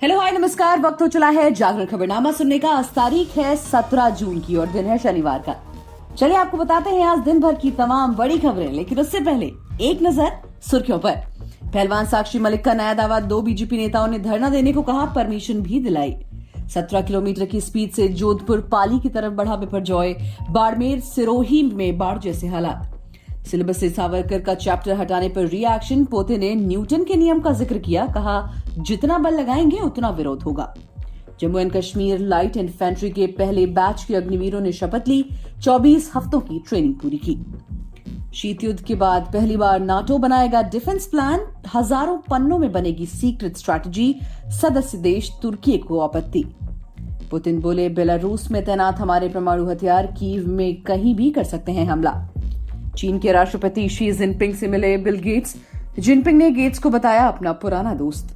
Hello hi नमस्कार। वक्त हो चला है जागरण खबरनामा सुनने का। आज तारीख है 17 जून की और दिन है शनिवार का। चलिए आपको बताते हैं आज दिन भर की तमाम बड़ी खबरें, लेकिन उससे पहले एक नजर सुर्खियों पर। पहलवान साक्षी मलिक का नया दावा, 2 बीजेपी नेताओं ने धरना देने को कहा, परमिशन भी दिलाई। 17 किलोमीटर की स्पीड से जोधपुर पाली की तरफ बढ़ा बिपरजॉय, बाड़मेर सिरोही में बाढ़ जैसे हालात। सिलेबस से सावरकर का चैप्टर हटाने पर रिएक्शन, पोते ने न्यूटन के नियम का जिक्र किया, कहा जितना बल लगाएंगे उतना विरोध होगा। Jammu and Kashmir light infantry के पहले बैच के अग्निवीरों ने शपथ ली, 24 हफ्तों की ट्रेनिंग पूरी की। शीत युद्ध के बाद पहली बार नाटो बनाएगा डिफेंस प्लान, हजारों पन्नों में बनेगी सीक्रेट स्ट्रैटेजी, सदस्य देश तुर्की को आपत्ति। पुतिन बोले बेलारूस में तैनात हमारे परमाणु हथियार कीव में कहीं भी कर सकते हैं हमला। चीन के राष्ट्रपति शी जिनपिंग से मिले बिल गेट्स, जिनपिंग ने गेट्स को बताया अपना पुराना दोस्त।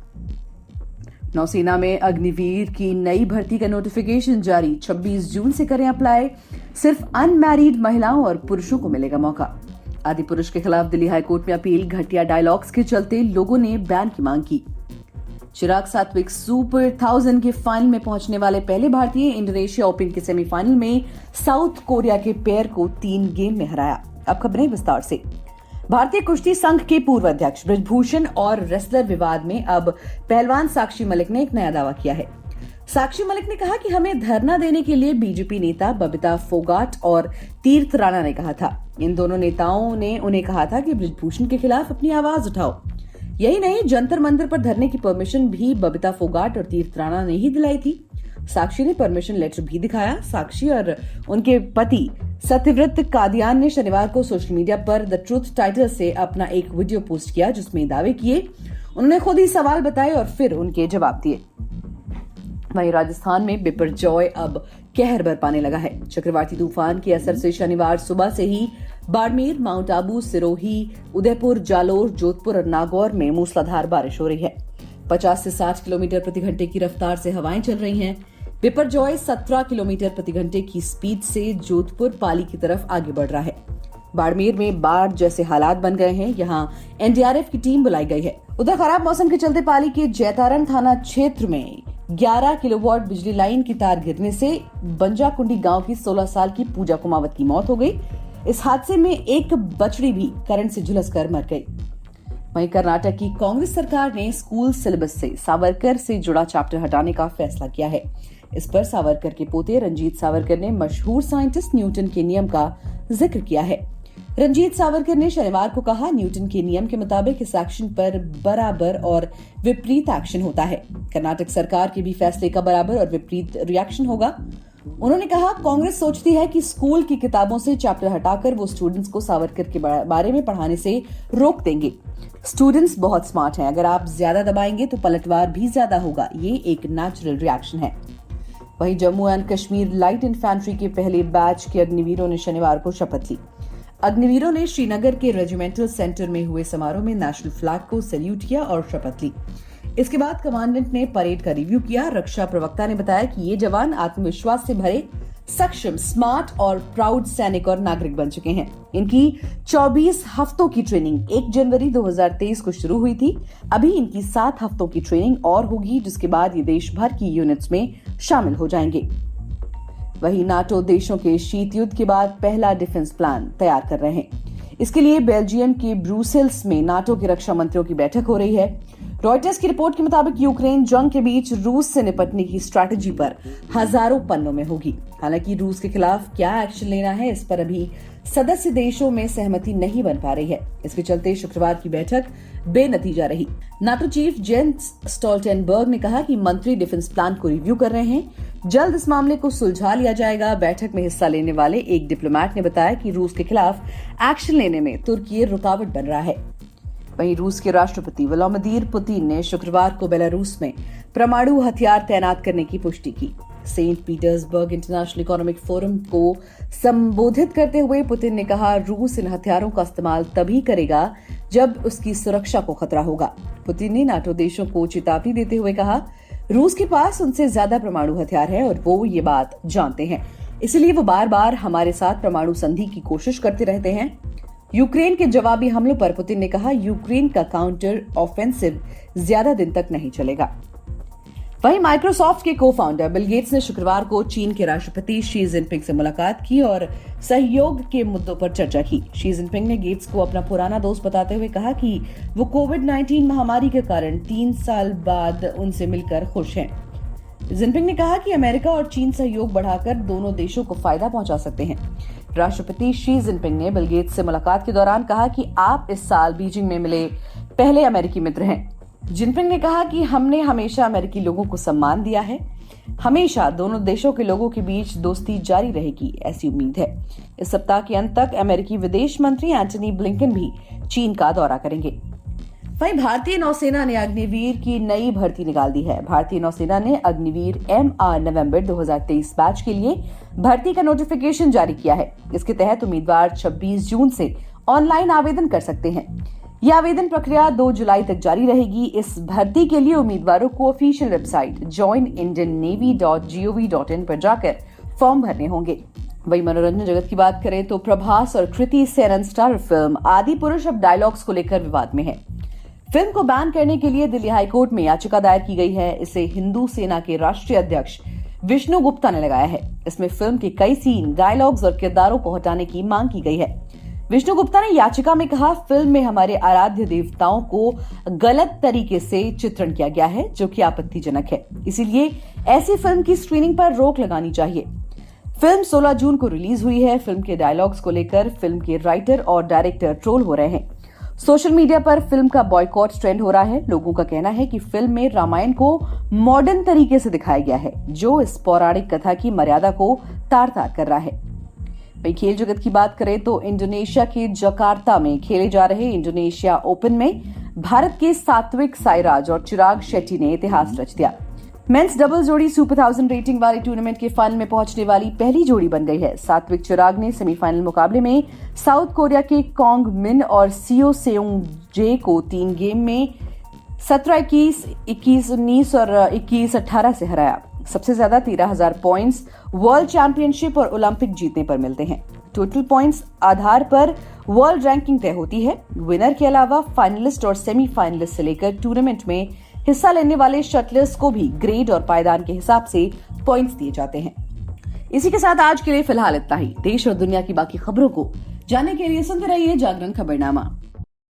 नौसेना में अग्निवीर की नई भर्ती का नोटिफिकेशन जारी, 26 जून से करें अप्लाई, सिर्फ अनमैरिड महिलाओं और पुरुषों को मिलेगा मौका। आदि पुरुष के खिलाफ दिल्ली हाईकोर्ट में अपील, घटिया डायलॉग्स के चलते लोगों ने बैन की मांग की। चिराग सात्विक सुपर 1000 के फाइनल में पहुंचने वाले पहले भारतीय, इंडोनेशिया ओपन के सेमीफाइनल में साउथ कोरिया के पेयर को 3 गेम में हराया। अब खबरें विस्तार से। भारतीय कुश्ती संघ के पूर्व अध्यक्ष बृजभूषण और रेसलर विवाद में अब पहलवान साक्षी मलिक ने एक नया दावा किया है। साक्षी मलिक ने कहा कि हमें धरना देने के लिए बीजेपी नेता बबीता फोगाट और तीर्थ राणा ने कहा था। इन दोनों नेताओं ने उन्हें कहा था कि बृजभूषण के खिलाफ अपनी आवाज उठाओ। यही नहीं, जंतर मंतर पर धरने की परमिशन भी बबीता फोगाट और तीर्थ राणा ने ही दिलाई थी। साक्षी ने परमिशन लेटर भी दिखाया। साक्षी और उनके पति सत्यव्रत कादियान ने शनिवार को सोशल मीडिया पर द ट्रूथ टाइटल से अपना एक वीडियो पोस्ट किया, जिसमें दावे किए। उन्होंने खुद ही सवाल बताए और फिर उनके जवाब दिए। वहीं राजस्थान में बिपरजॉय अब कहर बरपाने लगा है। चक्रवाती तूफान के असर से शनिवार सुबह से ही बाड़मेर, माउंट आबू, सिरोही, उदयपुर, जालोर, जोधपुर और नागौर में मूसलाधार बारिश हो रही है। 50 से 60 किलोमीटर प्रति घंटे की रफ्तार से हवाएं चल रही हैं। बिपरजॉय 17 किलोमीटर प्रति घंटे की स्पीड से जोधपुर पाली की तरफ आगे बढ़ रहा है। बाड़मेर में बाढ़ जैसे हालात बन गए हैं। यहां एनडीआरएफ की टीम बुलाई गई है। उधर खराब मौसम के चलते पाली के जैतारण थाना क्षेत्र में 11 किलोवाट बिजली लाइन की तार गिरने से बंजाकुंडी गांव की 16 साल की पूजा कुमावत की मौत हो गई। इस हादसे में एक बछड़ी भी करंट से झुलसकर मर गई। वहीं कर्नाटक की कांग्रेस सरकार ने स्कूल सिलेबस से सावरकर से जुड़ा चैप्टर हटाने का फैसला किया है। इस पर सावरकर के पोते रंजीत सावरकर ने मशहूर साइंटिस्ट न्यूटन के नियम का जिक्र किया है। रंजीत सावरकर ने शनिवार को कहा, न्यूटन के नियम के मुताबिक इस एक्शन पर बराबर और विपरीत एक्शन होता है। कर्नाटक सरकार के भी फैसले का बराबर और विपरीत रिएक्शन होगा। उन्होंने कहा, कांग्रेस सोचती है कि स्कूल की किताबों से चैप्टर हटाकर वो स्टूडेंट्स को सावरकर के बारे में पढ़ाने से रोक देंगे। स्टूडेंट्स बहुत स्मार्ट हैं, अगर आप ज्यादा दबाएंगे तो पलटवार भी ज्यादा होगा। ये एक नेचुरल रिएक्शन है। वहीं Jammu and Kashmir light infantry के पहले बैच के अग्निवीरों ने शनिवार को शपथ ली। अग्निवीरों ने श्रीनगर के रेजिमेंटल सेंटर में हुए समारोह में नेशनल फ्लैग को सैल्यूट किया और शपथ ली। इसके बाद कमांडेंट ने परेड का रिव्यू किया। रक्षा प्रवक्ता ने बताया कि ये जवान आत्मविश्वास से भरे, सक्षम, स्मार्ट और प्राउड सैनिक और नागरिक बन चुके हैं। इनकी 24 हफ्तों की ट्रेनिंग 1 जनवरी 2023 को शुरू हुई थी। अभी इनकी 7 हफ्तों की ट्रेनिंग और होगी, जिसके बाद ये देश भर की यूनिट्स में शामिल हो जाएंगे। वहीं नाटो देशों के शीत युद्ध के बाद पहला डिफेंस प्लान तैयार कर रहे हैं। इसके लिए बेल्जियम के ब्रुसेल्स में नाटो के रक्षा मंत्रियों की बैठक हो रही है। रॉयटर्स की रिपोर्ट के मुताबिक यूक्रेन जंग के बीच रूस से निपटने की स्ट्रैटेजी पर हजारों पन्नों में होगी। हालांकि रूस के खिलाफ क्या एक्शन लेना है, इस पर अभी सदस्य देशों में सहमति नहीं बन पा रही है। इसके चलते शुक्रवार की बैठक बेनतीजा रही। नाटो चीफ जेंस स्टोल्टेनबर्ग ने कहा कि मंत्री डिफेंस प्लान को रिव्यू कर रहे हैं। जल्द इस मामले को सुलझा लिया जाएगा। बैठक में हिस्सा लेने वाले एक डिप्लोमेट ने बताया कि रूस के खिलाफ एक्शन लेने में तुर्की रुकावट बन रहा है। वहीं रूस के राष्ट्रपति व्लादिमीर पुतिन ने शुक्रवार को बेलारूस में परमाणु हथियार तैनात करने की पुष्टि की। Saint Petersburg International Economic Forum को संबोधित करते हुए पुतिन ने कहा, रूस इन हथियारों का इस्तेमाल तभी करेगा जब उसकी सुरक्षा को खतरा होगा। पुतिन ने नाटो देशों को चेतावनी देते हुए कहा, रूस के पास उनसे ज्यादा परमाणु हथियार है और वो ये बात जानते हैं, इसलिए वो बार बार हमारे साथ परमाणु संधि की कोशिश करते रहते हैं। यूक्रेन के जवाबी हमलों पर पुतिन ने कहा, यूक्रेन का काउंटर ऑफेंसिव ज्यादा दिन तक नहीं चलेगा। वहीं माइक्रोसॉफ्ट के को फाउंडर बिल गेट्स ने शुक्रवार को चीन के राष्ट्रपति शी जिनपिंग से मुलाकात की और सहयोग के मुद्दों पर चर्चा की। शी जिनपिंग ने गेट्स को अपना पुराना दोस्त बताते हुए कहा कि वो कोविड-19 महामारी के कारण 3 साल बाद उनसे मिलकर खुश हैं। जिनपिंग ने कहा कि अमेरिका और चीन सहयोग बढ़ाकर दोनों देशों को फायदा पहुंचा सकते हैं। राष्ट्रपति शी जिनपिंग ने बिल गेट्स से मुलाकात के दौरान कहा कि आप इस साल बीजिंग में मिले पहले अमेरिकी मित्र हैं। जिनपिंग ने कहा कि हमने हमेशा अमेरिकी लोगों को सम्मान दिया है, हमेशा दोनों देशों के लोगों के बीच दोस्ती जारी रहेगी, ऐसी उम्मीद है। इस सप्ताह के अंत तक अमेरिकी विदेश मंत्री एंटनी ब्लिंकन भी चीन का दौरा करेंगे। वहीं भारतीय नौसेना ने अग्निवीर की नई भर्ती निकाल दी है। भारतीय नौसेना ने अग्निवीर MR नवंबर 2023 बैच के लिए भर्ती का नोटिफिकेशन जारी किया है। इसके तहत उम्मीदवार 26 जून से ऑनलाइन आवेदन कर सकते हैं। यह आवेदन प्रक्रिया 2 जुलाई तक जारी रहेगी। इस भर्ती के लिए उम्मीदवारों को ऑफिशियल वेबसाइट joinindiannavy.gov.in पर जाकर फॉर्म भरने होंगे। वही मनोरंजन जगत की बात करें तो प्रभास और कृति सेनन स्टार फिल्म आदि पुरुष अब डायलॉग्स को लेकर विवाद में है। फिल्म को बैन करने के लिए दिल्ली हाईकोर्ट में याचिका दायर की गई है। इसे हिंदू सेना के राष्ट्रीय अध्यक्ष विष्णु गुप्ता ने लगाया है। इसमें फिल्म के कई सीन, डायलॉग्स और किरदारों को हटाने की मांग की गई है। विष्णु गुप्ता ने याचिका में कहा, फिल्म में हमारे आराध्य देवताओं को गलत तरीके से चित्रण किया गया है, जो कि आपत्तिजनक है। इसीलिए ऐसी फिल्म की स्क्रीनिंग पर रोक लगानी चाहिए। फिल्म 16 जून को रिलीज हुई है। फिल्म के डायलॉग्स को लेकर फिल्म के राइटर और डायरेक्टर ट्रोल हो रहे हैं। सोशल मीडिया पर फिल्म का बॉयकॉट ट्रेंड हो रहा है। लोगों का कहना है कि फिल्म में रामायण को मॉडर्न तरीके से दिखाया गया है, जो इस पौराणिक कथा की मर्यादा को तार-तार कर रहा है। वहीं खेल जगत की बात करें तो इंडोनेशिया के जकार्ता में खेले जा रहे इंडोनेशिया ओपन में भारत के सात्विक साईराज और चिराग शेट्टी ने इतिहास रच दिया। मेंस डबल्स जोड़ी सुपर 1000 रेटिंग वाले टूर्नामेंट के फाइनल में पहुंचने वाली पहली जोड़ी बन गई है। सात्विक चिराग ने सेमीफाइनल मुकाबले में साउथ कोरिया के कोंग मिन और सियो सेउंग जे को 3 गेम में 17-21, 21-19 और 21-18 से हराया। सबसे ज्यादा 13,000 पॉइंट्स वर्ल्ड चैंपियनशिप और ओलंपिक जीतने पर मिलते हैं। टोटल पॉइंट्स आधार पर वर्ल्ड रैंकिंग तय होती है। विनर के अलावा फाइनलिस्ट और सेमीफाइनलिस्ट से लेकर टूर्नामेंट में हिस्सा लेने वाले शटलर्स को भी ग्रेड और पायदान के हिसाब से पॉइंट्स दिए जाते हैं। इसी के साथ आज के लिए फिलहाल इतना ही। देश और दुनिया की बाकी खबरों को जानने के लिए सुनते रहिए जागरण खबरनामा।